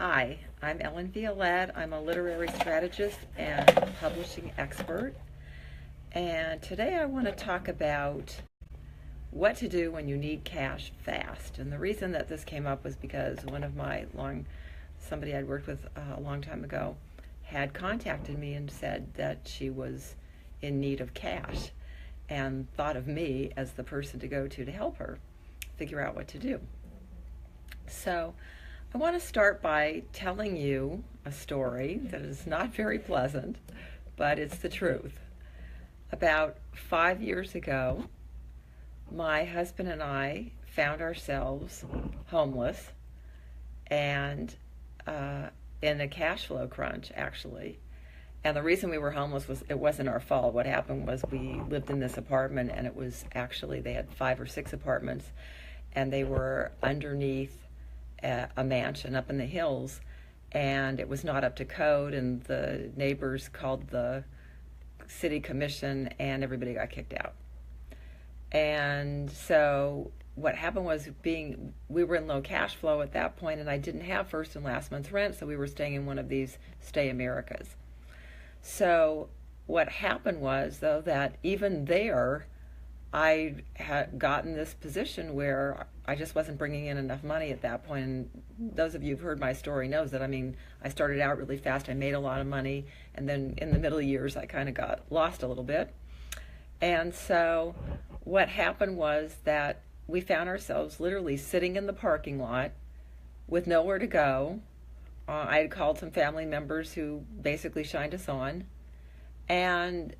Hi, I'm Ellen Violette. I'm a literary strategist and publishing expert. And today I want to talk about what to do when you need cash fast. And the reason that this came up was because somebody I'd worked with a long time ago had contacted me and said that she was in need of cash and thought of me as the person to go to help her figure out what to do. So I want to start by telling you a story that is not very pleasant, but it's the truth. About 5 years ago, my husband and I found ourselves homeless and in a cash flow crunch, actually. And the reason we were homeless was it wasn't our fault. What happened was we lived in this apartment, and it was actually, they had 5 or 6 apartments, and they were underneath a mansion up in the hills, and it was not up to code, and the neighbors called the city commission, and everybody got kicked out. And so what happened was we were in low cash flow at that point, and I didn't have first and last month's rent, so we were staying in one of these Stay Americas. So what happened was, though, that even there, I had gotten this position where I just wasn't bringing in enough money at that point. And those of you who've heard my story knows that, I started out really fast. I made a lot of money. And then in the middle years, I kind of got lost a little bit. And so what happened was that we found ourselves literally sitting in the parking lot with nowhere to go. I had called some family members who basically shined us on. And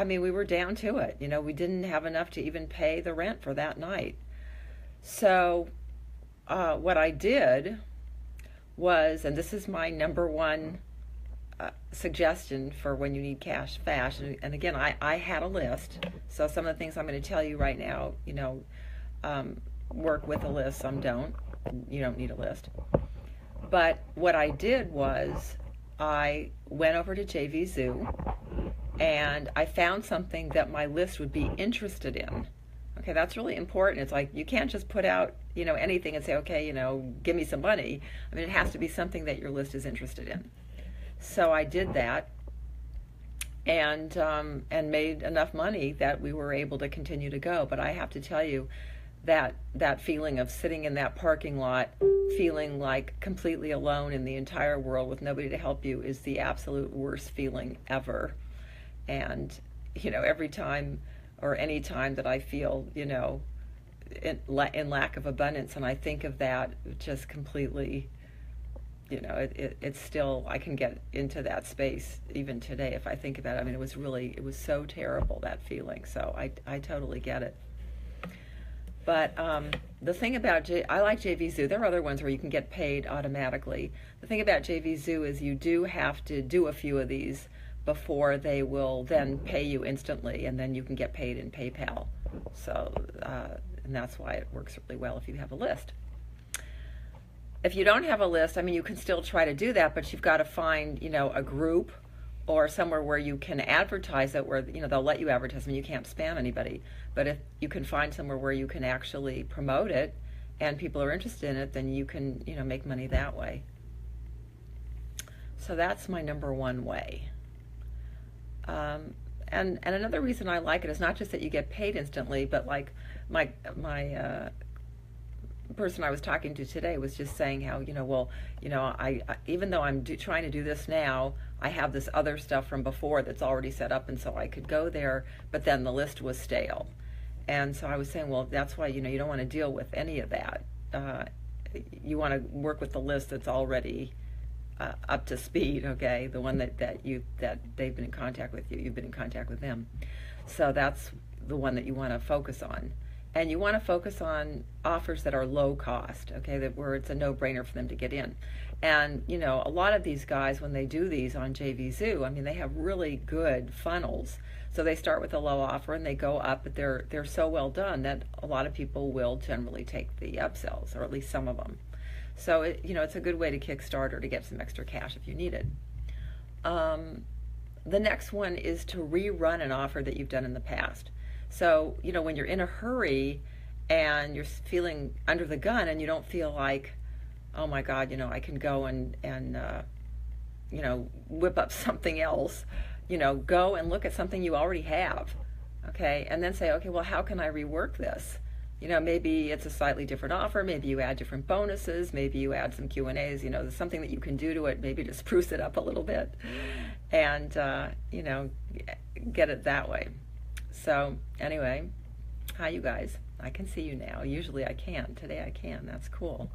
we were down to it. We didn't have enough to even pay the rent for that night. So what I did was, and this is my number one suggestion for when you need cash fast, and again, I had a list. So some of the things I'm going to tell you right now, work with a list, some don't. You don't need a list. But what I did was I went over to JVZoo, and I found something that my list would be interested in. Okay, that's really important. It's like you can't just put out, anything and say, okay, give me some money. It has to be something that your list is interested in. So I did that, and made enough money that we were able to continue to go. But I have to tell you that feeling of sitting in that parking lot, feeling like completely alone in the entire world with nobody to help you, is the absolute worst feeling ever. And every time or any time that I feel in lack of abundance, and I think of that, just completely, it's still, I can get into that space even today if I think about it. It was so terrible, that feeling. So I totally get it. But the thing about I like JVZoo. There are other ones where you can get paid automatically. The thing about JVZoo is you do have to do a few of these before they will then pay you instantly, and then you can get paid in PayPal. So, and that's why it works really well if you have a list. If you don't have a list, you can still try to do that, but you've got to find, a group or somewhere where you can advertise it, where they'll let you advertise. You can't spam anybody, but if you can find somewhere where you can actually promote it and people are interested in it, then you can make money that way. So that's my number one way. And another reason I like it is not just that you get paid instantly, but like my person I was talking to today was just saying how, I even though I'm trying to do this now, I have this other stuff from before that's already set up, and so I could go there, but then the list was stale. And so I was saying, well, that's why, you don't want to deal with any of that. You want to work with the list that's already up to speed, okay? The one that they've been in contact with you, you've been in contact with them. So that's the one that you want to focus on. And you want to focus on offers that are low cost, okay, where it's a no-brainer for them to get in. And, a lot of these guys, when they do these on JVZoo, they have really good funnels. So they start with a low offer and they go up, but they're so well done that a lot of people will generally take the upsells, or at least some of them. So, it's a good way to kickstart or to get some extra cash if you need it. The next one is to rerun an offer that you've done in the past. So, when you're in a hurry and you're feeling under the gun and you don't feel like oh my God, I can go and whip up something else. Go and look at something you already have, okay, and then say, okay, well, how can I rework this? Maybe it's a slightly different offer. Maybe you add different bonuses. Maybe you add some Q&As. There's something that you can do to it, maybe to spruce it up a little bit, and get it that way. So anyway, hi you guys. I can see you now. Usually I can't. Today I can. That's cool.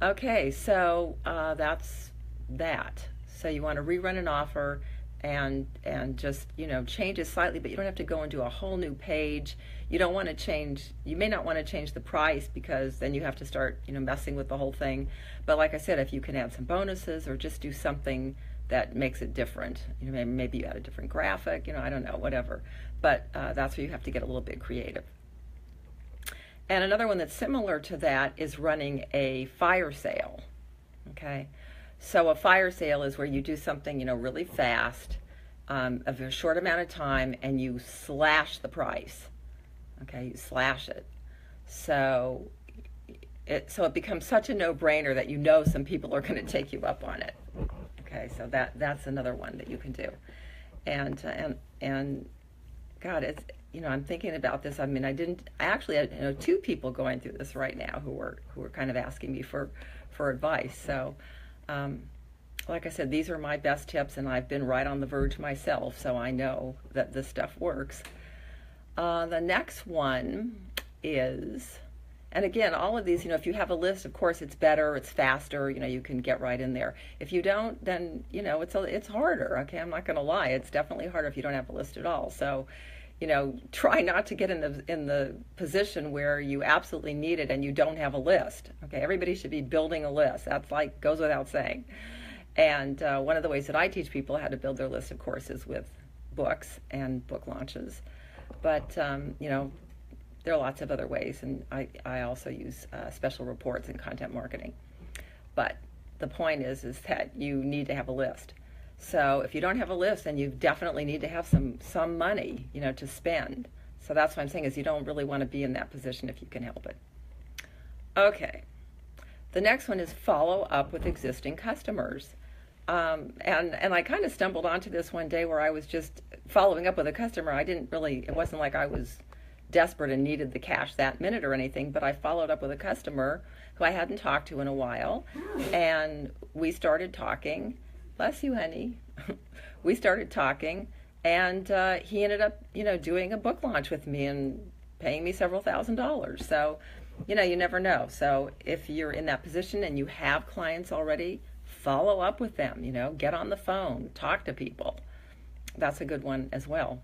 Okay, so that's that. So you want to rerun an offer and just change it slightly, but you don't have to go and do a whole new page. You don't want to change, you may not want to change the price, because then you have to start messing with the whole thing. But like I said, if you can add some bonuses or just do something that makes it different, maybe you add a different graphic, I don't know, whatever. But that's where you have to get a little bit creative. And another one that's similar to that is running a fire sale. Okay, so a fire sale is where you do something really fast, of a short amount of time, and you slash the price. Okay, you slash it. So it becomes such a no-brainer that some people are going to take you up on it. Okay, so that's another one that you can do. And God, it's I'm thinking about this. I mean, I actually had two people going through this right now who were kind of asking me for advice. So like I said, these are my best tips, and I've been right on the verge myself, so I know that this stuff works. The next one is, and again, all of these, if you have a list, of course, it's better, it's faster, you can get right in there. If you don't, then, it's harder, okay? I'm not going to lie. It's definitely harder if you don't have a list at all. So, try not to get in the position where you absolutely need it and you don't have a list, okay? Everybody should be building a list. That's goes without saying. And one of the ways that I teach people how to build their list, of course, is with books and book launches. But, there are lots of other ways, and I also use special reports and content marketing. But the point is that you need to have a list. So if you don't have a list, then you definitely need to have some money, to spend. So that's what I'm saying, is you don't really want to be in that position if you can help it. Okay. The next one is follow up with existing customers. And I kind of stumbled onto this one day where I was just following up with a customer. It wasn't like I was desperate and needed the cash that minute or anything, but I followed up with a customer who I hadn't talked to in a while, and we started talking. Bless you, honey. We started talking, and he ended up, doing a book launch with me and paying me several $1,000s. So, you never know. So if you're in that position and you have clients already, follow up with them, get on the phone, talk to people. That's a good one as well.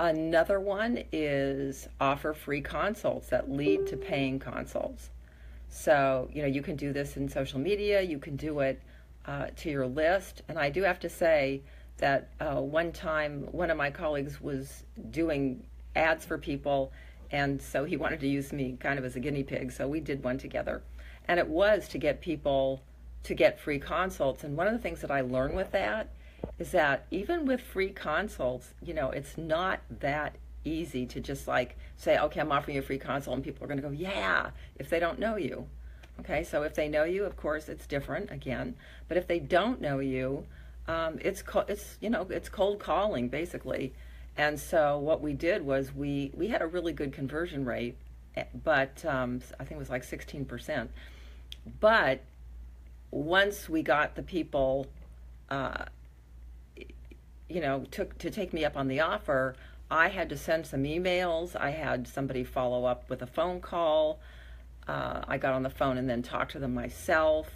Another one is offer free consults that lead to paying consults. So, you can do this in social media, you can do it to your list. And I do have to say that one time, one of my colleagues was doing ads for people, and so he wanted to use me kind of as a guinea pig, so we did one together. And it was to get people to get free consults. And one of the things that I learned with that is that even with free consults, it's not that easy to just say, okay, I'm offering you a free consult, and people are going to go, yeah, if they don't know you. Okay, so if they know you, of course, it's different again. But if they don't know you, it's cold calling basically. And so what we did was we had a really good conversion rate, but I think it was 16%. But once we got the people, to take me up on the offer, I had to send some emails. I had somebody follow up with a phone call. I got on the phone and then talked to them myself.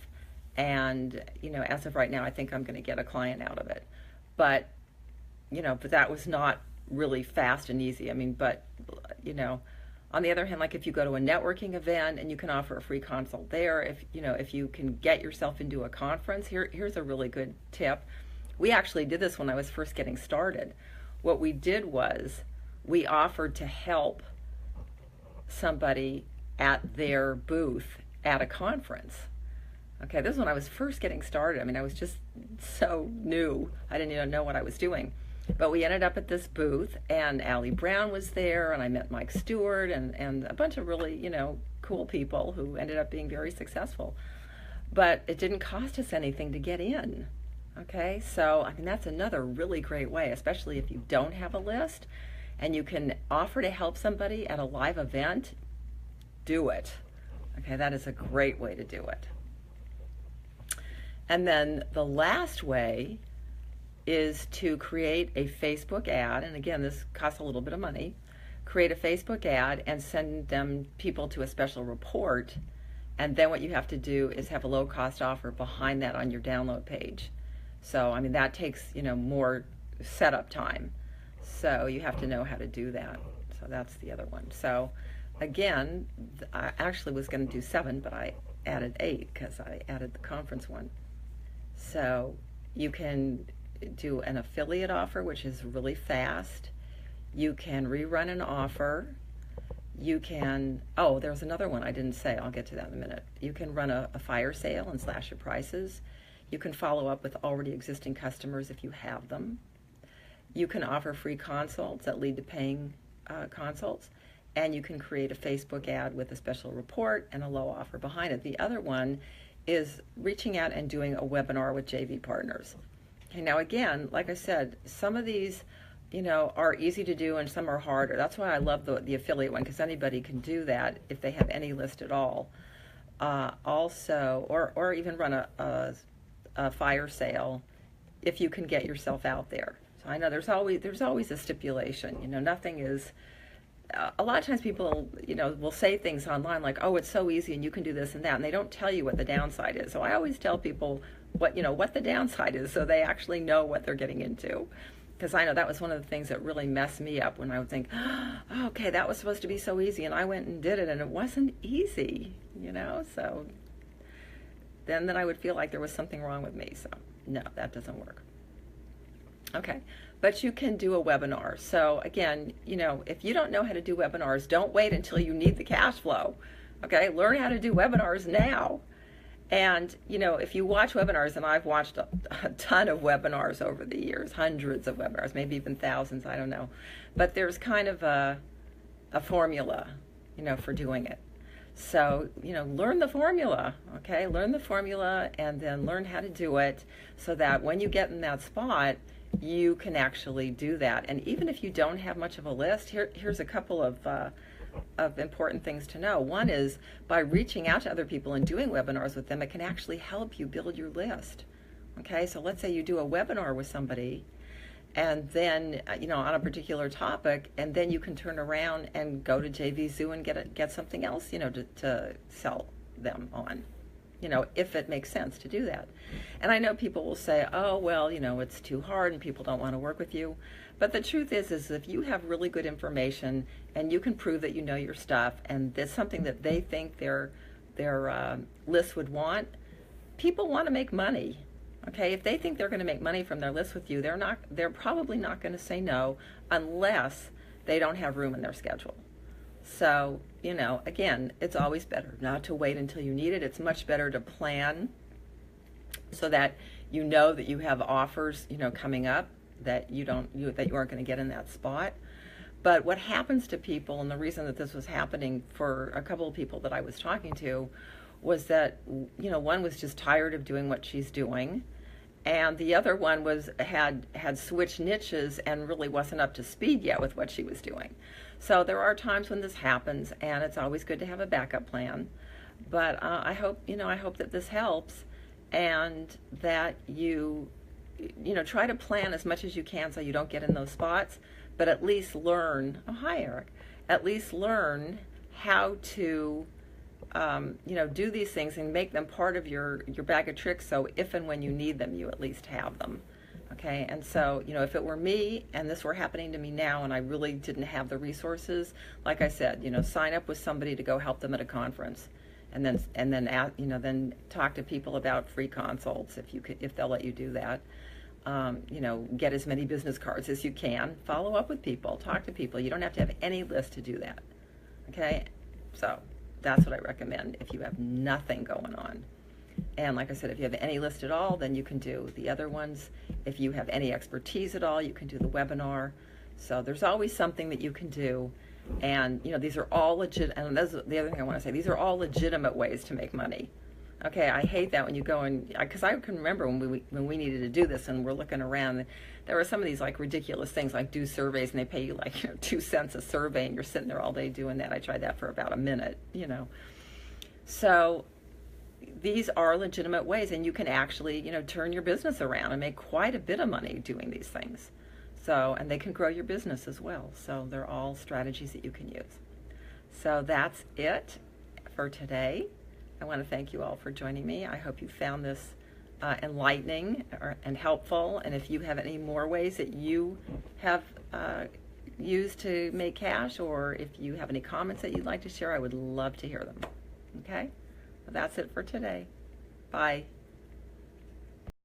And, as of right now, I think I'm going to get a client out of it. But that was not really fast and easy. I mean, but, on the other hand, if you go to a networking event and you can offer a free consult there, if you can get yourself into a conference, here's a really good tip. We actually did this when I was first getting started. What we did was we offered to help somebody at their booth at a conference. Okay, this is when I was first getting started. I mean, I was just so new. I didn't even know what I was doing. But we ended up at this booth, and Allie Brown was there, and I met Mike Stewart and a bunch of really, cool cool people who ended up being very successful. But it didn't cost us anything to get in. Okay, so I mean, that's another really great way, especially if you don't have a list and you can offer to help somebody at a live event, do it. Okay, that is a great way to do it. And then the last way is to create a Facebook ad. And again, this costs a little bit of money. Create a Facebook ad and send them people to a special report. And then what you have to do is have a low-cost offer behind that on your download page. So, I mean, that takes, more setup time. So you have to know how to do that. So that's the other one. So again, I actually was going to do 7, but I added 8 because I added the conference one. So you can do an affiliate offer, which is really fast. You can rerun an offer. You can, there's another one I didn't say. I'll get to that in a minute. You can run a fire sale and slash your prices. You can follow up with already existing customers if you have them. You can offer free consults that lead to paying consults. And you can create a Facebook ad with a special report and a low offer behind it. The other one is reaching out and doing a webinar with JV partners. Okay, now again, like I said, some of these, are easy to do and some are harder. That's why I love the affiliate one, because anybody can do that if they have any list at all. Also, or even run a fire sale if you can get yourself out there. So I know there's always a stipulation. Nothing is. A lot of times people, will say things online like, "Oh, it's so easy and you can do this and that," and they don't tell you what the downside is. So I always tell people what the downside is, so they actually know what they're getting into. Because I know that was one of the things that really messed me up when I would think, oh, okay, that was supposed to be so easy, and I went and did it, and it wasn't easy, So then I would feel like there was something wrong with me. So no, that doesn't work. Okay, but you can do a webinar. So again, if you don't know how to do webinars, don't wait until you need the cash flow. Okay, learn how to do webinars now. And, if you watch webinars, and I've watched a ton of webinars over the years, hundreds of webinars, maybe even thousands, I don't know. But there's kind of a formula, for doing it. So, learn the formula, okay? Learn the formula and then learn how to do it so that when you get in that spot, you can actually do that. And even if you don't have much of a list, here's a couple of important things to know. One is by reaching out to other people and doing webinars with them, it can actually help you build your list. Okay, so let's say you do a webinar with somebody and then, on a particular topic, and then you can turn around and go to JVZoo and get something else, to sell them on. If it makes sense to do that. And I know people will say, oh, well, it's too hard and people don't want to work with you. But the truth is if you have really good information and you can prove that you know your stuff and there's something that they think their list would want, people want to make money. Okay, if they think they're going to make money from their list with you, they're probably not going to say no unless they don't have room in their schedule. So, again, it's always better not to wait until you need it. It's much better to plan so that you know that you have offers, coming up that you aren't going to get in that spot. But what happens to people, and the reason that this was happening for a couple of people that I was talking to, was that, one was just tired of doing what she's doing, and the other one had switched niches and really wasn't up to speed yet with what she was doing. So there are times when this happens, and it's always good to have a backup plan. But I hope that this helps, and that you try to plan as much as you can so you don't get in those spots. But at least learn. Oh, hi, Eric. At least learn how to do these things and make them part of your bag of tricks, so if and when you need them, you at least have them. Okay, and so, if it were me and this were happening to me now and I really didn't have the resources, like I said, sign up with somebody to go help them at a conference, and then talk to people about free consults if they'll let you do that. Get as many business cards as you can, follow up with people, talk to people. You don't have to have any list to do that. Okay, so that's what I recommend if you have nothing going on. And like I said, if you have any list at all, then you can do the other ones. If you have any expertise at all, you can do the webinar. So there's always something that you can do. And, these are all legit, and that's the other thing I want to say, these are all legitimate ways to make money. Okay, I hate that when you go and, because I can remember when we needed to do this and we're looking around, there were some of these like ridiculous things like do surveys and they pay you like 2 cents a survey and you're sitting there all day doing that. I tried that for about a minute. So these are legitimate ways, and you can actually, turn your business around and make quite a bit of money doing these things. So, and they can grow your business as well. So they're all strategies that you can use. So that's it for today. I want to thank you all for joining me. I hope you found this enlightening and helpful. And if you have any more ways that you have used to make cash, or if you have any comments that you'd like to share, I would love to hear them. Okay? Well, that's it for today. Bye.